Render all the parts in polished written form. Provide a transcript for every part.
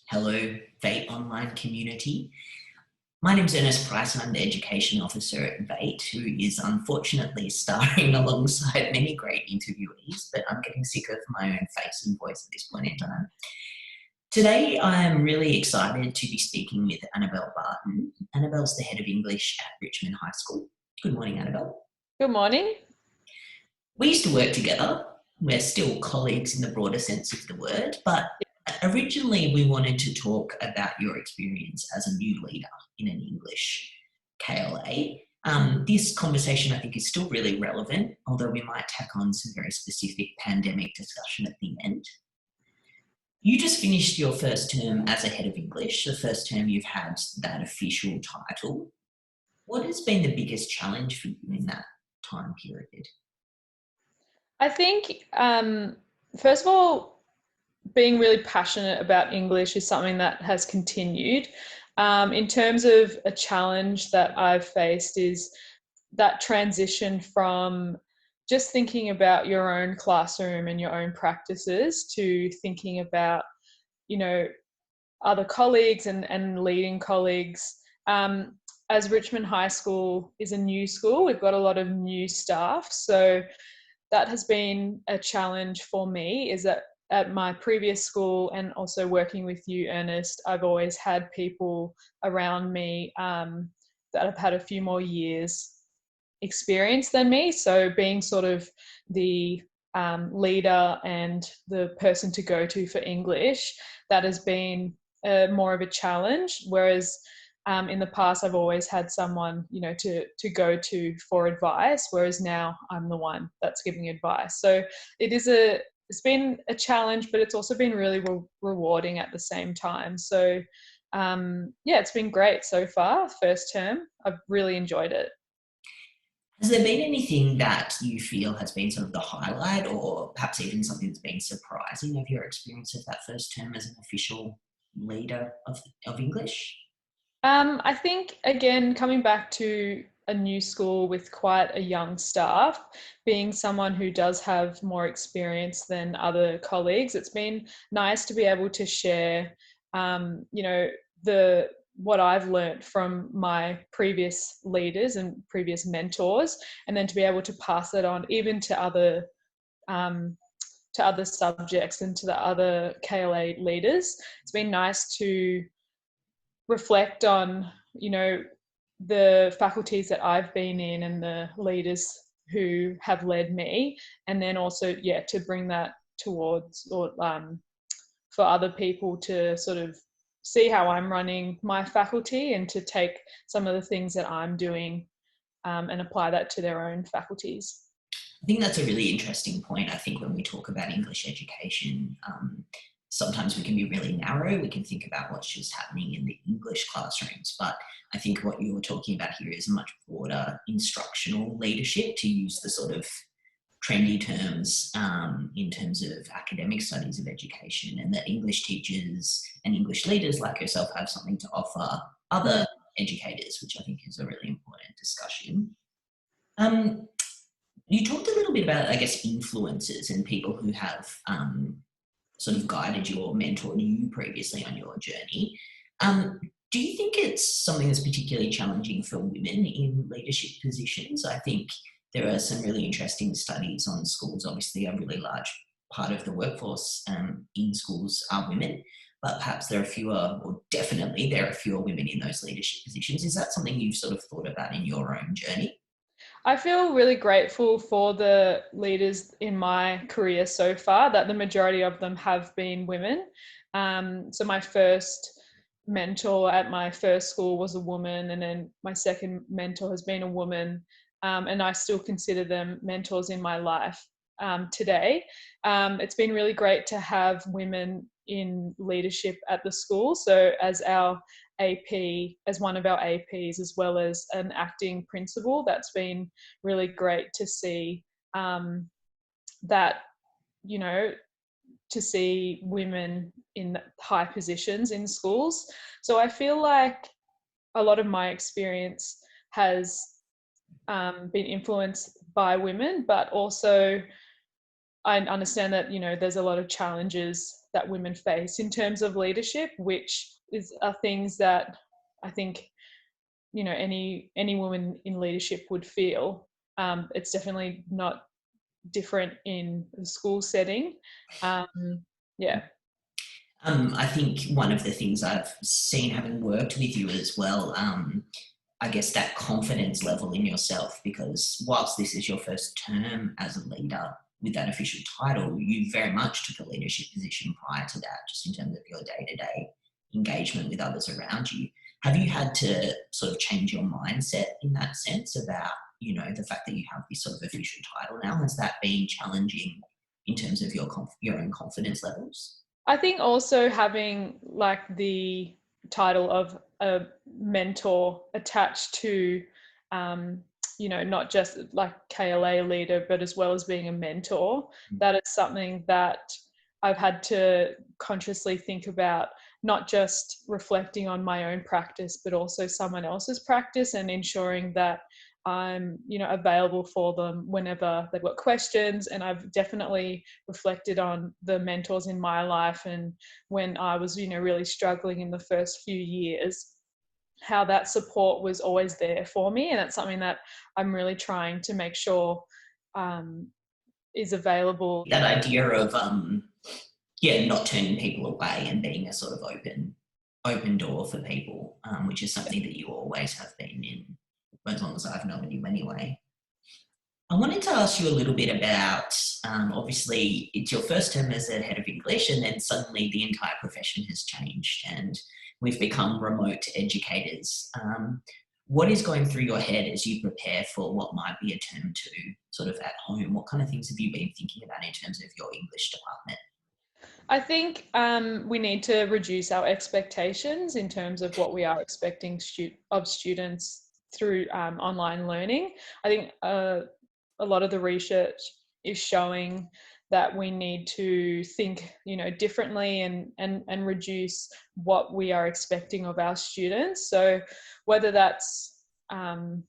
Hello, VATE online community. My name's Ernest Price and I'm the Education Officer at VATE, who is unfortunately starring alongside many great interviewees, but I'm getting sick of my own face and voice at this point in time. Today, I am really excited to be speaking with Annabel Barton. Annabel's the Head of English at Richmond High School. Good morning, Annabel. Good morning. We used to work together. We're still colleagues in the broader sense of the word, but originally we wanted to talk about your experience as a new leader in an English KLA. This conversation I think is still really relevant, although we might tack on some very specific pandemic discussion at the end. You just finished your first term as a head of English, the first term you've had that official title. What has been the biggest challenge for you in that time period? I think, first of all, being really passionate about English is something that has continued. In terms of a challenge that I've faced is that transition from just thinking about your own classroom and your own practices to thinking about, other colleagues and leading colleagues. As Richmond High School is a new school, we've got a lot of new staff. So that has been a challenge for me, is that at my previous school and also working with you, Ernest, I've always had people around me that have had a few more years experience than me. So being sort of the leader and the person to go to for English, that has been more of a challenge. Whereas in the past, I've always had someone, to go to for advice, whereas now I'm the one that's giving advice. So it's been a challenge, but it's also been really rewarding at the same time. So it's been great so far. First term, I've really enjoyed it. Has there been anything that you feel has been sort of the highlight, or perhaps even something that's been surprising of your experience of that first term as an official leader of English? I think, again, coming back to a new school with quite a young staff, being someone who does have more experience than other colleagues, it's been nice to be able to share, what I've learnt from my previous leaders and previous mentors, and then to be able to pass that on even to other subjects and to the other KLA leaders. It's been nice to reflect on, the faculties that I've been in and the leaders who have led me, and then also, to bring that towards, or for other people to sort of see how I'm running my faculty and to take some of the things that I'm doing and apply that to their own faculties. I think that's a really interesting point. I think when we talk about English education, sometimes we can be really narrow. We can think about what's just happening in the English classrooms. But I think what you're talking about here is a much broader instructional leadership, to use the sort of trendy terms in terms of academic studies of education, and that English teachers and English leaders like yourself have something to offer other educators, which I think is a really important discussion. You talked a little bit about, I guess, influences and people who have sort of guided you or mentored you previously on your journey. Do you think it's something that's particularly challenging for women in leadership positions? I think there are some really interesting studies on schools. Obviously, a really large part of the workforce in schools are women, but perhaps there are fewer, or definitely there are fewer women in those leadership positions. Is that something you've sort of thought about in your own journey? I feel really grateful for the leaders in my career so far, that the majority of them have been women. So my first mentor at my first school was a woman, and then my second mentor has been a woman, and I still consider them mentors in my life today. It's been really great to have women in leadership at the school. So as one of our APs, as well as an acting principal, that's been really great to see that, to see women in high positions in schools. So I feel like a lot of my experience has been influenced by women, but also I understand that, there's a lot of challenges that women face in terms of leadership, which are things that I think, you know, any woman in leadership would feel. It's definitely not different in the school setting. Yeah. I think one of the things I've seen having worked with you as well, I guess that confidence level in yourself, because whilst this is your first term as a leader with that official title, you very much took a leadership position prior to that, just in terms of your day-to-day engagement with others around you. Have you had to sort of change your mindset in that sense about, you know, the fact that you have this sort of official title now? Has that been challenging in terms of your own confidence levels? I think also having like the title of a mentor attached to, you know, not just like KLA leader, but as well as being a mentor, that is something that I've had to consciously think about, not just reflecting on my own practice, but also someone else's practice, and ensuring that I'm, you know, available for them whenever they've got questions. And I've definitely reflected on the mentors in my life, and when I was, you know, really struggling in the first few years, how that support was always there for me. And that's something that I'm really trying to make sure is available. That idea of yeah, not turning people away and being a sort of open door for people, which is something that you always have been in, as long as I've known you anyway. I wanted to ask you a little bit about, obviously, it's your first term as a head of English, and then suddenly the entire profession has changed and we've become remote educators. What is going through your head as you prepare for what might be a term two sort of at home? What kind of things have you been thinking about in terms of your English department? I think we need to reduce our expectations in terms of what we are expecting of students through online learning. I think a lot of the research is showing that we need to think, you know, differently, and reduce what we are expecting of our students. So whether that's I'm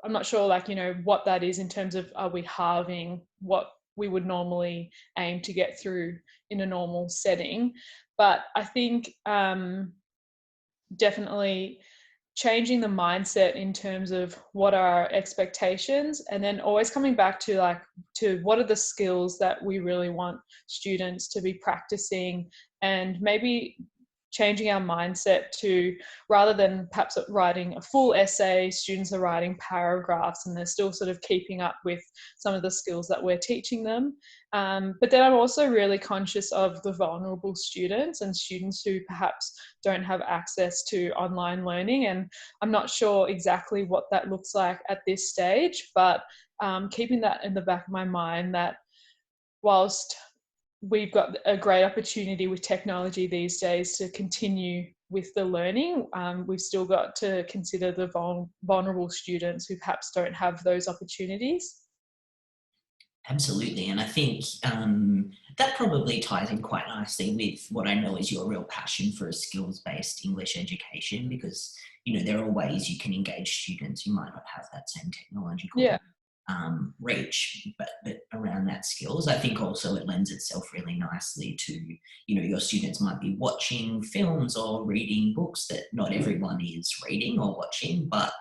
not sure, like, you know, what that is in terms of, are we halving what we would normally aim to get through in a normal setting? But I think definitely changing the mindset in terms of what are our expectations, and then always coming back to what are the skills that we really want students to be practicing, and maybe changing our mindset to, rather than perhaps writing a full essay, students are writing paragraphs, and they're still sort of keeping up with some of the skills that we're teaching them. But then I'm also really conscious of the vulnerable students and students who perhaps don't have access to online learning. And I'm not sure exactly what that looks like at this stage, but keeping that in the back of my mind, that whilst we've got a great opportunity with technology these days to continue with the learning, we've still got to consider the vulnerable students who perhaps don't have those opportunities. Absolutely. And I think that probably ties in quite nicely with what I know is your real passion for a skills-based English education, because, you know, there are ways you can engage students who might not have that same technological Yeah. reach, but around that skills. I think also it lends itself really nicely to, you know, your students might be watching films or reading books that not everyone is reading or watching, but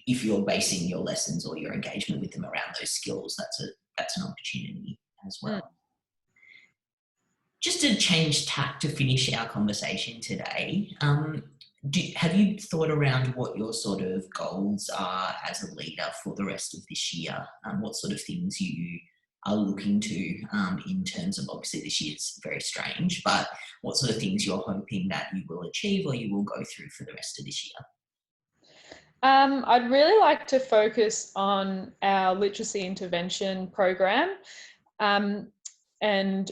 if you're basing your lessons or your engagement with them around those skills, that's an opportunity as well. Just to change tack to finish our conversation today, have you thought around what your sort of goals are as a leader for the rest of this year? What sort of things you are looking to in terms of, obviously this year's very strange, but what sort of things you're hoping that you will achieve or you will go through for the rest of this year? I'd really like to focus on our literacy intervention program, and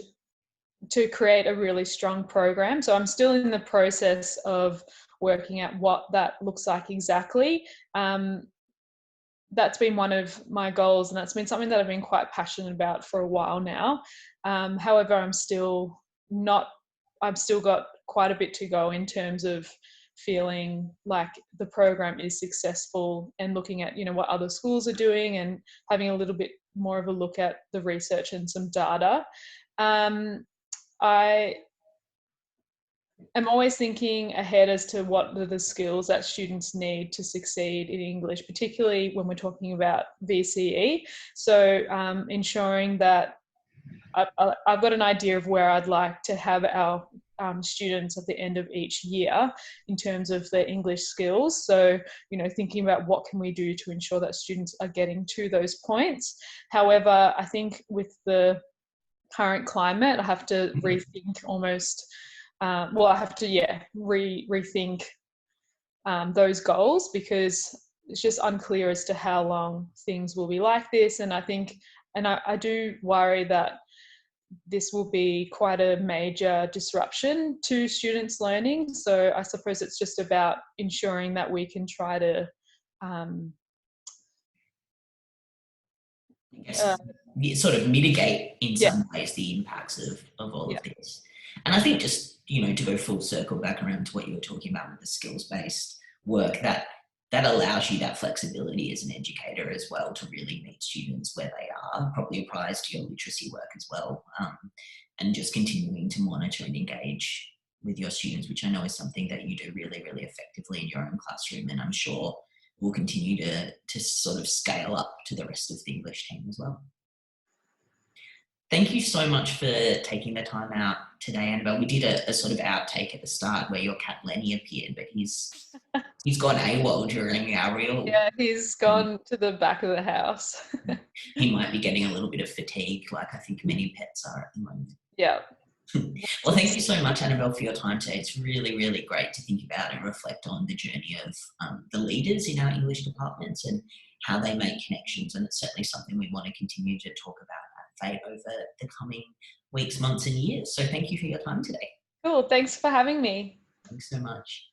to create a really strong program. So I'm still in the process of working out what that looks like exactly. That's been one of my goals, and that's been something that I've been quite passionate about for a while now. However, I've still got quite a bit to go in terms of feeling like the program is successful, and looking at, you know, what other schools are doing, and having a little bit more of a look at the research and some data. I am always thinking ahead as to what are the skills that students need to succeed in English, particularly when we're talking about VCE. So ensuring that I've got an idea of where I'd like to have our students at the end of each year in terms of their English skills. So, thinking about what can we do to ensure that students are getting to those points. However, I think with the current climate, I have to rethink almost, I have to, rethink those goals, because it's just unclear as to how long things will be like this. And I think, and I do worry that this will be quite a major disruption to students' learning. So I suppose it's just about ensuring that we can try to I guess sort of mitigate in yeah, some ways the impacts of all yeah, of this. And I think just, to go full circle back around to what you were talking about with the skills-based work, that allows you that flexibility as an educator as well to really meet students where they are, probably applies to your literacy work as well, and just continuing to monitor and engage with your students, which I know is something that you do really, really effectively in your own classroom, and I'm sure will continue to sort of scale up to the rest of the English team as well. Thank you so much for taking the time out today, Annabelle. We did a sort of outtake at the start where your cat Lenny appeared, but he's gone AWOL during our real. yeah. He's gone to the back of the house. He might be getting a little bit of fatigue, like I think many pets are at the moment. Yeah. Well, thank you so much, Annabelle, for your time today. It's really, really great to think about and reflect on the journey of the leaders in our English departments and how they make connections. And it's certainly something we want to continue to talk about at VATE over the coming weeks, months, and years. So thank you for your time today. Cool. Thanks for having me. Thanks so much.